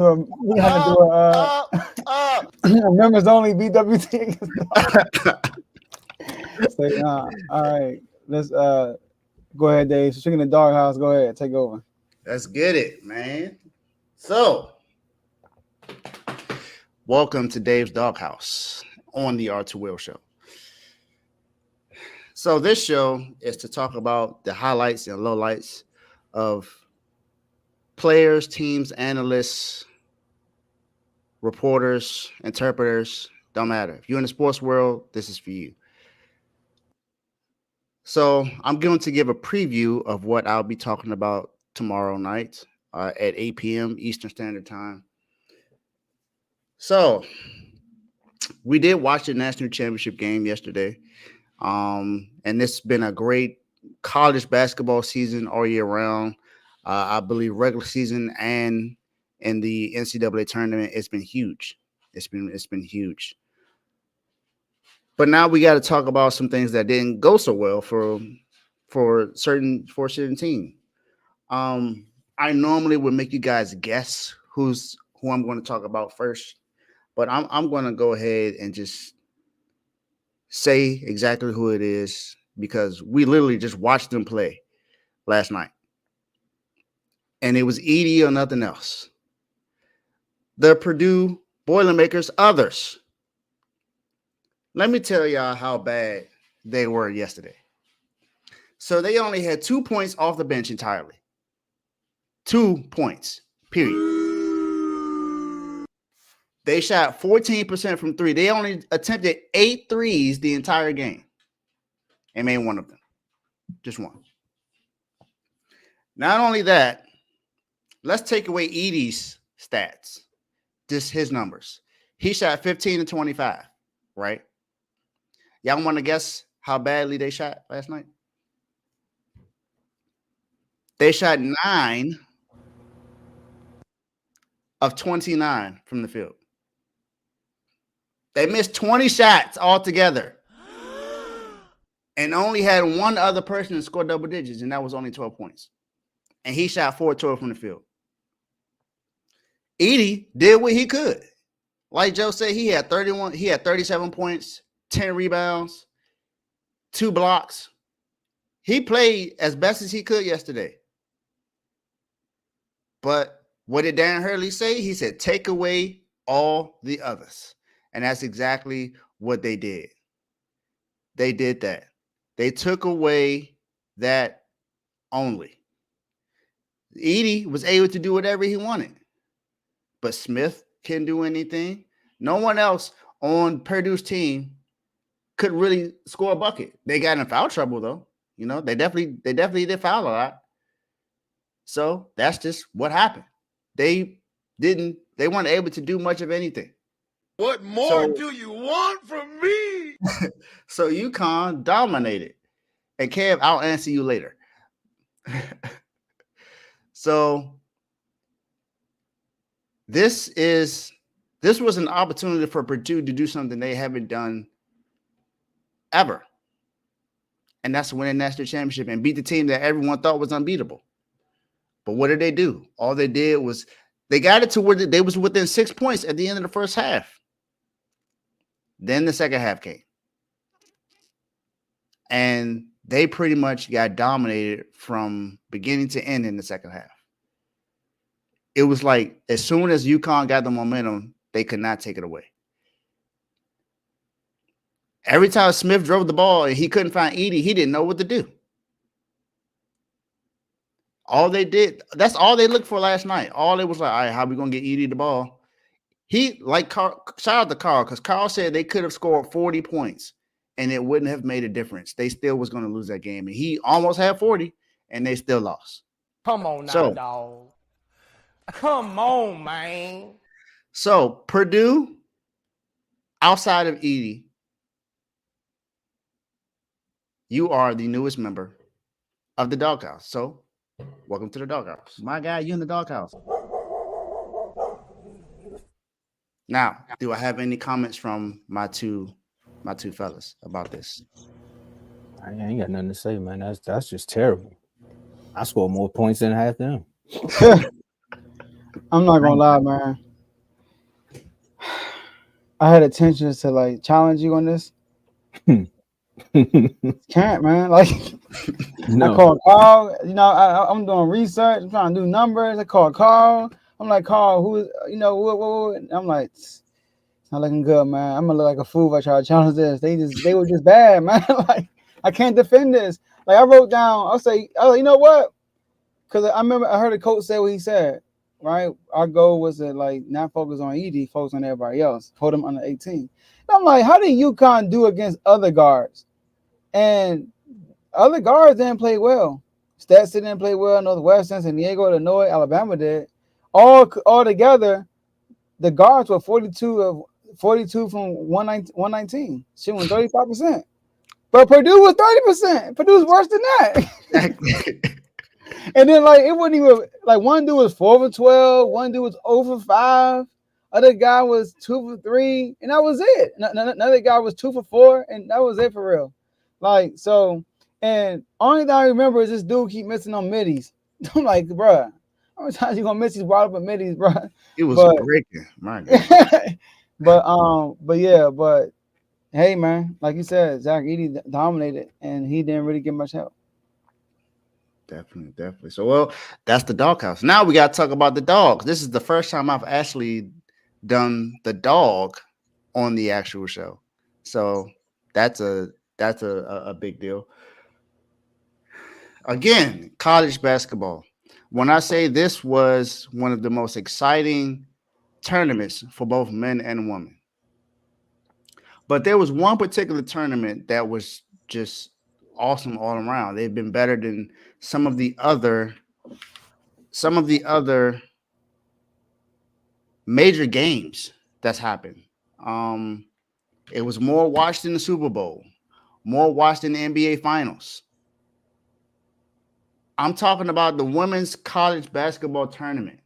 We got to do a members only BWT. So, all right, let's go ahead, Dave. So, in the doghouse, go ahead, take over. Let's get it, man. So, welcome to Dave's Doghouse on the R2 Will Show. So, this show is to talk about the highlights and lowlights of players, teams, analysts, reporters, interpreters. Don't matter. If you're in the sports world, this is for you. So, I'm going to give a preview of what I'll be talking about tomorrow night at 8 p.m. Eastern Standard Time. So, we did watch the national championship game yesterday. And it's been a great college basketball season all year round. I believe regular season and in the NCAA tournament, it's been huge. It's been huge. But now we got to talk about some things that didn't go so well for a certain team. I normally would make you guys guess who I'm going to talk about first, but I'm going to go ahead and just say exactly who it is because we literally just watched them play last night. And it was Edie or nothing else. The Purdue Boilermakers, others. Let me tell y'all how bad they were yesterday. So they only had 2 points off the bench entirely. 2 points, period. They shot 14% from three. They only attempted 8 threes the entire game and made one of them. Just one. Not only that, let's take away Edie's stats, just his numbers. He shot 15 to 25, right? Y'all want to guess how badly they shot last night? They shot 9 of 29 from the field. They missed 20 shots altogether and only had one other person to score double digits, and that was only 12 points. And he shot 4-12 from the field. Edie did what he could. Like Joe said, he had 37 points, 10 rebounds, 2 blocks. He played as best as he could yesterday. But what did Dan Hurley say? He said, take away all the others. And that's exactly what they did. They did that. They took away that only. Edie was able to do whatever he wanted. But Smith couldn't do anything. No one else on Purdue's team could really score a bucket. They got in foul trouble, though. You know, they definitely did foul a lot. So that's just what happened. They weren't able to do much of anything. What more do you want from me? So UConn dominated. And Kev, I'll answer you later. So this was an opportunity for Purdue to do something they haven't done ever. And that's to win a national championship and beat the team that everyone thought was unbeatable. But what did they do? All they did was they got it to where they was within 6 points at the end of the first half. Then the second half came. And they pretty much got dominated from beginning to end in the second half. It was like as soon as UConn got the momentum, they could not take it away. Every time Smith drove the ball and he couldn't find Edie, he didn't know what to do. All they did, that's all they looked for last night. All it was like, all right, how are we going to get Edie the ball? Shout out to Carl, because Carl said they could have scored 40 points and it wouldn't have made a difference. They still was going to lose that game. And he almost had 40 and they still lost. Come on now, dog. Come on, man. So Purdue, outside of Edie, you are the newest member of the doghouse. So welcome to the doghouse. My guy, you in the doghouse. Now, do I have any comments from my two fellas about this? I ain't got nothing to say, man. That's just terrible. I scored more points than half them. I'm not gonna lie, man. I had intentions to like challenge you on this. Can't, man. Like I No. called Carl. You know, I'm doing research. I'm trying to do numbers. I called Carl. I'm like, Carl, who? You know, what? I'm like, it's not looking good, man. I'm gonna look like a fool if I try to challenge this. They were just bad, man. Like I can't defend this. Like I wrote down. I'll say, oh, you know what? Because I remember I heard a coach say what he said. Right, our goal was to like not focus on ED, focus on everybody else. Hold them under 18. And I'm like, how did UConn do against other guards? And other guards didn't play well. Stetson didn't play well. Northwestern, San Diego, Illinois, Alabama did. All together, the guards were 42 from 119, shooting 35%. But Purdue was 30%. Purdue's worse than that. And then like it wasn't even like one dude was 4 for 12, one dude was 0 for 5, other guy was 2 for 3, and that was it. Another guy was 2 for 4, and that was it for real. Like so, and only thing I remember is this dude keep missing on middies. I'm like, bruh, how many times you gonna miss these wide open middies, bruh? It was breaking. My God. but hey, man, like you said, Zach Edey dominated, and he didn't really get much help. Definitely. So, well, that's the doghouse. Now we got to talk about the dogs. This is the first time I've actually done the dog on the actual show. So that's a big deal. Again, college basketball. When I say this was one of the most exciting tournaments for both men and women. But there was one particular tournament that was just awesome all around. They've been better than some of the other major games that's happened. It was more watched in the Super Bowl, more watched in the NBA Finals. I'm talking about the women's college basketball tournament.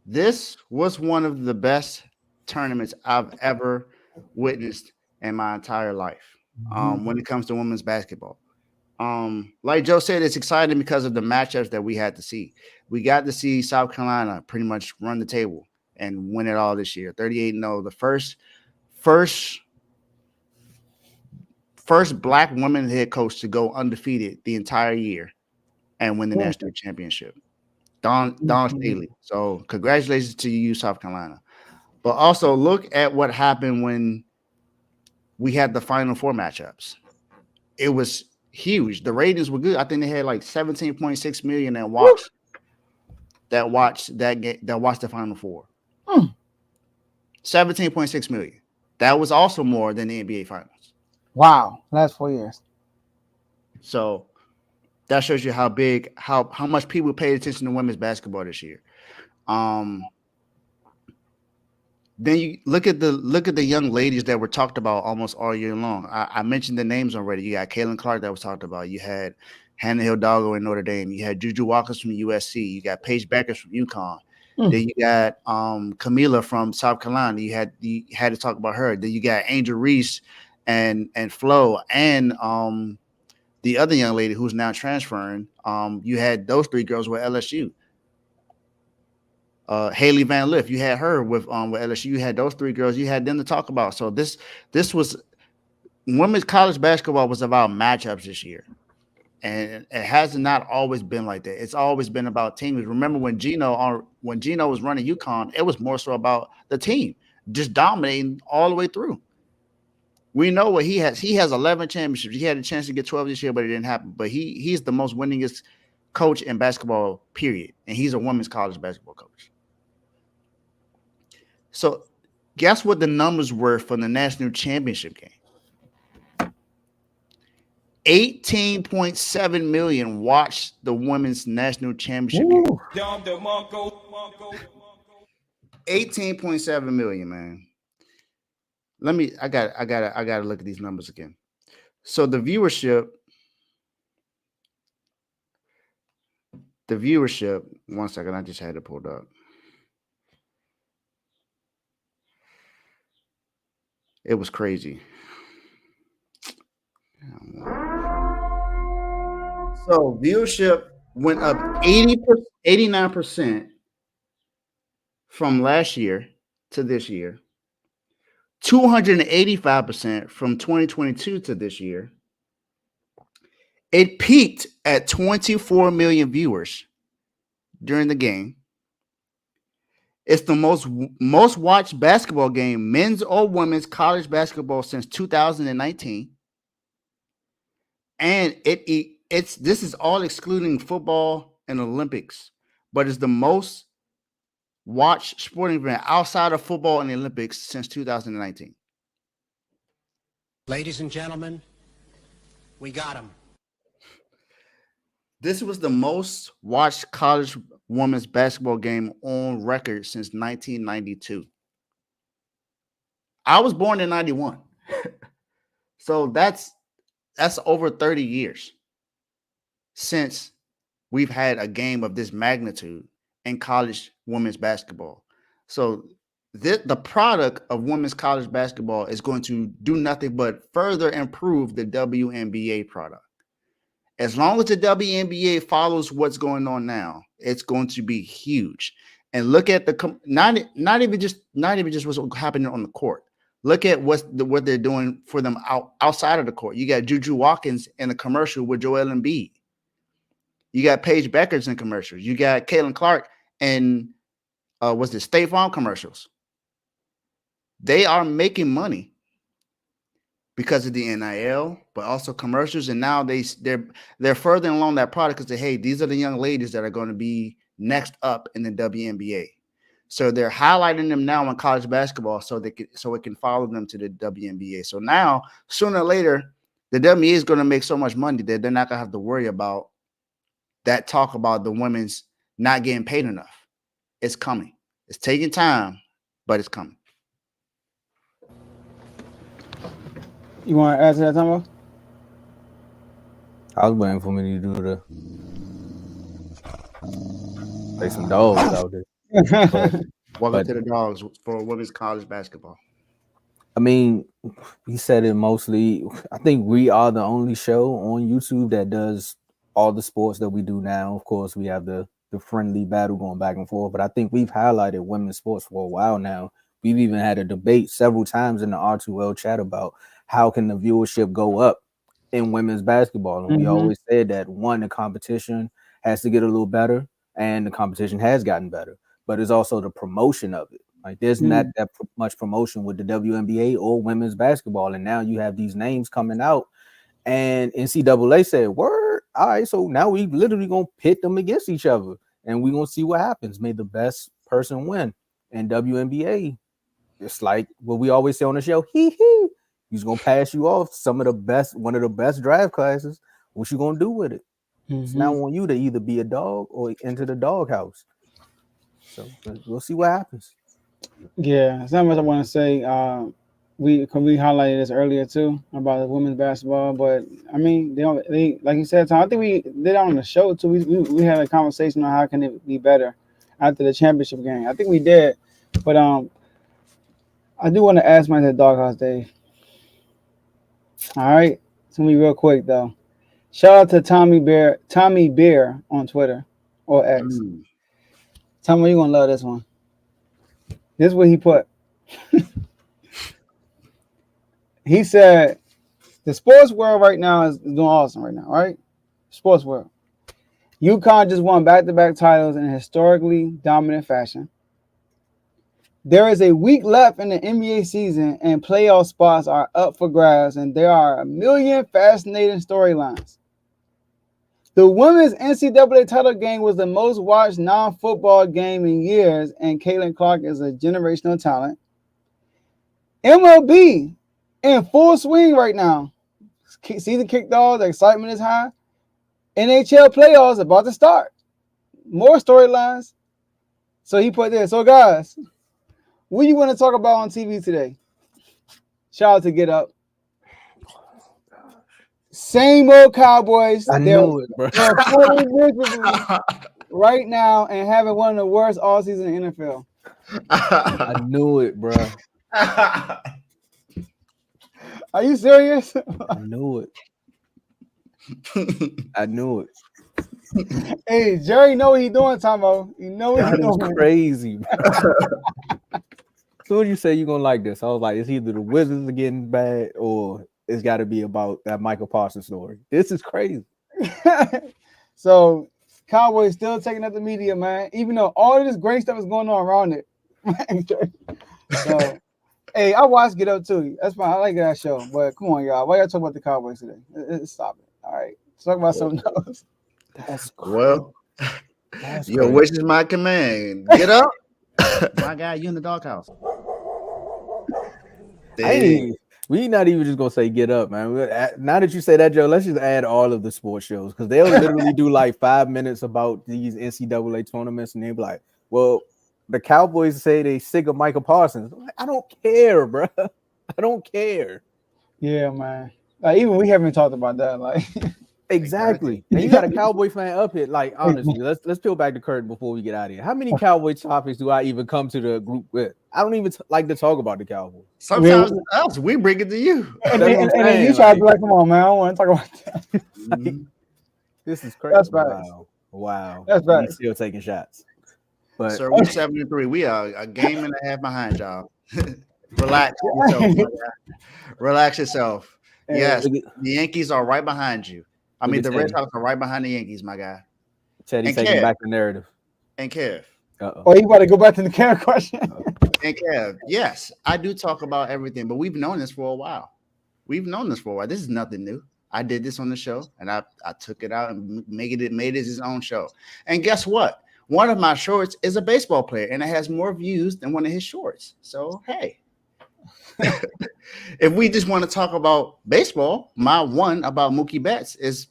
This was one of the best tournaments I've ever witnessed in my entire life when it comes to women's basketball. Like Joe said, it's exciting because of the matchups that we had to see. We got to see South Carolina pretty much run the table and win it all this year. 38-0, the first black woman head coach to go undefeated the entire year and win the national championship. Dawn Staley. So congratulations to you, South Carolina. But also look at what happened when we had the Final Four matchups. It was huge. The ratings were good. I think they had like 17.6 million that watched that game, that watched the Final Four. 17.6 million. That was also more than the NBA Finals. Wow, last 4 years. So that shows you how big, how much people paid attention to women's basketball this year. Then you look at the young ladies that were talked about almost all year long. I mentioned the names already. You got Caitlin Clark that was talked about. You had Hannah Hidalgo in Notre Dame. You had Juju Walkers from USC. You got Paige Beckers from UConn. Then you got Camila from South Carolina. You had to talk about her. Then you got Angel Reese and Flo and the other young lady who's now transferring. You had those three girls with LSU. Haley Van Lith, you had her with LSU. You had those three girls. You had them to talk about. So this was women's college basketball was about matchups this year, and it has not always been like that. It's always been about teams. Remember when Gino was running UConn, it was more so about the team just dominating all the way through. We know what he has. He has 11 championships. He had a chance to get 12 this year, but it didn't happen. But he's the most winningest coach in basketball, period. And he's a women's college basketball coach. So guess what the numbers were for the national championship game? 18.7 million watched the women's national championship game. 18.7 million, man. I gotta look at these numbers again. So the viewership, one second, I just had it pulled up. It was crazy. So viewership went up 89% from last year to this year, 285% from 2022 to this year. It peaked at 24 million viewers during the game. It's the most watched basketball game, men's or women's college basketball since 2019. And it's this is all excluding football and Olympics, but it's the most watched sporting event outside of football and the Olympics since 2019. Ladies and gentlemen, we got him. This was the most watched college women's basketball game on record since 1992. I was born in 91. So that's over 30 years since we've had a game of this magnitude in college women's basketball. So the product of women's college basketball is going to do nothing but further improve the WNBA product. As long as the WNBA follows what's going on now, it's going to be huge. And look at the not even just what's happening on the court. Look at what they're doing for them outside of the court. You got Juju Watkins in the commercial with Joel Embiid. You got Paige Beckers in commercials. You got Caitlin Clark in what's the State Farm commercials. They are making money because of the NIL, but also commercials. And now they're furthering along that product because hey, these are the young ladies that are going to be next up in the WNBA. So they're highlighting them now in college basketball so it can follow them to the WNBA. So now, sooner or later, the WNBA is going to make so much money that they're not going to have to worry about that talk about the women's not getting paid enough. It's coming. It's taking time, but it's coming. You want to add to that, Tomo? I was waiting for me to do like some dogs out there. Welcome to the dogs for women's college basketball. I mean, he said it mostly. I think we are the only show on YouTube that does all the sports that we do now. Of course, we have the friendly battle going back and forth, but I think we've highlighted women's sports for a while now. We've even had a debate several times in the R2L chat about how can the viewership go up in women's basketball. And we always said that, one, the competition has to get a little better, and the competition has gotten better. But it's also the promotion of it. Like there's not that much promotion with the WNBA or women's basketball. And now you have these names coming out, and NCAA said, word, all right, so now we literally going to pit them against each other, and we're going to see what happens. May the best person win. And WNBA, it's like what we always say on the show, he's going to pass you off one of the best draft classes. What you going to do with it? It's now on you to either be a dog or enter the doghouse. So we'll see what happens. Yeah, there's not much I want to say. We highlighted this earlier too about the women's basketball, but I mean, they like you said, Tom. I think we did it on the show too. We had a conversation on how can it be better after the championship game. I think we did, but I do want to ask my doghouse Dave. All right, it's gonna be real quick though. Shout out to Tommy Bear on Twitter or X. Tell me you're gonna love this one. This is what he put. He said the sports world right now is doing awesome right now, right? Sports world. UConn just won back-to-back titles in a historically dominant fashion. There is a week left in the NBA season, and playoff spots are up for grabs, and there are a million fascinating storylines. The women's NCAA title game was the most watched non-football game in years, and Caitlin Clark is a generational talent. MLB in full swing right now. Season kicked off, the excitement is high. NHL playoffs about to start. More storylines. So he put this. So guys, what do you want to talk about on TV today? Shout out to Get Up. Same old Cowboys. I knew it, bro. They're right now and having one of the worst all season in the NFL. I knew it, bro. Are you serious? I knew it. I knew it. Hey, Jerry know what he doing, Tomo. You know what he That is doing. crazy. As soon as you say you're gonna like this, I was like, it's either the Wizards are getting bad or it's got to be about that Michael Parsons story. This is crazy. So Cowboys still taking up the media, man. Even though all of this great stuff is going on around it. So, hey, I watched Get Up too. That's fine. I like that show. But come on, y'all. Why y'all talk about the Cowboys today? Stop it. All right. Let's talk about something else. That's Well, That's your crazy. wish is my command. Get up. My guy, you in the doghouse. We not even just gonna say get up, man. Now that you say that, Joe, let's just add all of the sports shows because they'll literally do like 5 minutes about these NCAA tournaments, and they'll be like, "Well, the Cowboys say they sick of Michael Parsons." I'm like, I don't care, bro. I don't care. Yeah, man. Like even we haven't talked about that. Like Exactly. And you got a Cowboy fan up here. Like, honestly, let's peel back the curtain before we get out of here. How many Cowboy topics do I even come to the group with? I don't even like to talk about the Cowboys. Sometimes it's us. We bring it to you. And then you try to be like, come on, man, I don't want to talk about that. Like, this is crazy. That's right. Wow. That's right. He's still taking shots. But Sir, we're 7-3. We are a game and a half behind y'all. Relax yourself, my guy. Relax yourself. Yes, the Yankees are right behind you. I mean, the Red Sox are right behind the Yankees, my guy. Teddy taking back the narrative. And Kev. Oh, you about to go back to the Kev question? And Kev, yes, I do talk about everything, but we've known this for a while. This is nothing new. I did this on the show, and I took it out and made it his own show. And guess what? One of my shorts is a baseball player, and it has more views than one of his shorts. So, hey. If we just want to talk about baseball, my one about Mookie Betts is,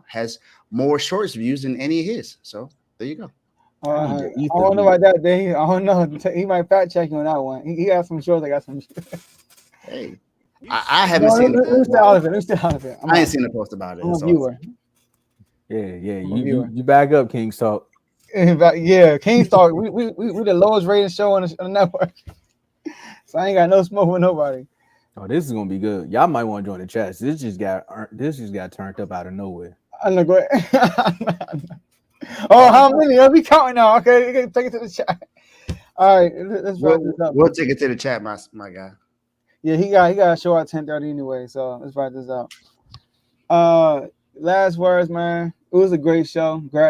has more shorts views than any of his. So there you go. I don't know about that, Dave. I don't know. He might fact check you on that one. He got some shorts. I got some shorts. Hey, I haven't seen the post. I ain't seen the post about it. I'm a viewer. Yeah. You back up, King's Talk. Yeah, King's Talk. We the lowest rated show on the network. So I ain't got no smoke with nobody. Oh, this is gonna be good. Y'all might want to join the chat. This just got turned up out of nowhere. I know. Go ahead. Oh, how many? Are we counting now? Okay, you can take it to the chat. All right, let's wrap this up. We'll take it to the chat, my guy. Yeah, he got a show at 10:30 anyway. So let's wrap this up. Last words, man. It was a great show. Great.